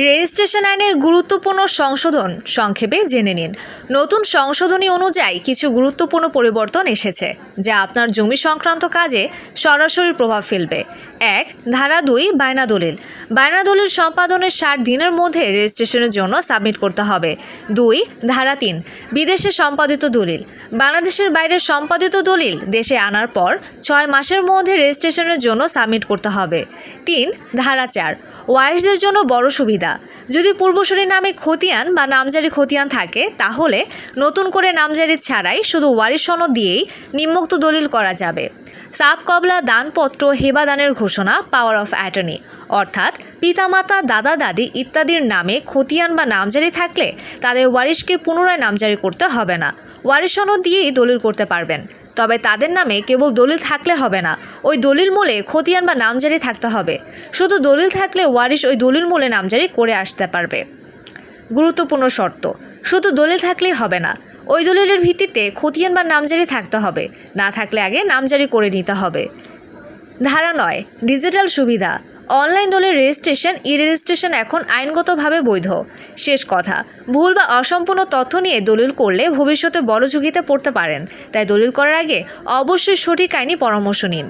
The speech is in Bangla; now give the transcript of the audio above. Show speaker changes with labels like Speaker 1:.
Speaker 1: রেজিস্ট্রেশন আইনের গুরুত্বপূর্ণ সংশোধন সংক্ষেপে জেনে নিন। নতুন সংশোধনী অনুযায়ী কিছু গুরুত্বপূর্ণ পরিবর্তন এসেছে, যা আপনার জমি সংক্রান্ত কাজে সরাসরি প্রভাব ফেলবে। ১. ধারা ২ বায়না দলিল। বায়না দলিল সম্পাদনের ৬০ দিনের মধ্যে রেজিস্ট্রেশনের জন্য সাবমিট করতে হবে। ২. ধারা ৩ বিদেশে সম্পাদিত দলিল। বাংলাদেশের বাইরে সম্পাদিত দলিল দেশে আনার পর ৬ মাসের মধ্যে রেজিস্ট্রেশনের জন্য সাবমিট করতে হবে। ৩. ধারা ৪ ওয়ারিশদের জন্য বড় সুবিধা। যদি পূর্বসূরীর নামে খতিয়ান বা নামজারি খতিয়ান থাকে, তাহলে নতুন করে নামজারি ছাড়াই শুধু ওয়ারিশ সনদ দিয়েই নিম্নোক্ত দলিল করা যাবে। সাব কবলা দানপত্র হেবাদানের ঘোষণা পাওয়ার অফ অ্যাটর্নি, অর্থাৎ পিতামাতা দাদা দাদি ইত্যাদির নামে খতিয়ান বা নামজারি থাকলে তাদের ওয়ারিশকে পুনরায় নামজারি করতে হবে না, ওয়ারিশ সনদ দিয়েই দলিল করতে পারবেন। তবে তাদের নামে কেবল দলিল থাকলে হবে না, ওই দলিল মূলে খতিয়ান বা নামজারি থাকতে হবে। শুধু দলিল থাকলে ওয়ারিশ ওই দলিল মূলে নামজারি করে আসতে পারবে। গুরুত্বপূর্ণ শর্ত: শুধু দলিল থাকলেই হবে না, ওই দলিলের ভিত্তিতে খতিয়ান বা নামজারি থাকতে হবে, না থাকলে আগে নামজারি করে নিতে হবে। ধারা ৯ ডিজিটাল সুবিধা। অনলাইন দলের রেজিস্ট্রেশন ই রেজিস্ট্রেশন এখন আইনগতভাবে বৈধ। শেষ কথা, ভুল বা অসম্পূর্ণ তথ্য নিয়ে দলিল করলে ভবিষ্যতে বড় ঝুঁকিতে পড়তে পারেন। তাই দলিল করার আগে অবশ্যই সঠিক আইনি পরামর্শ নিন।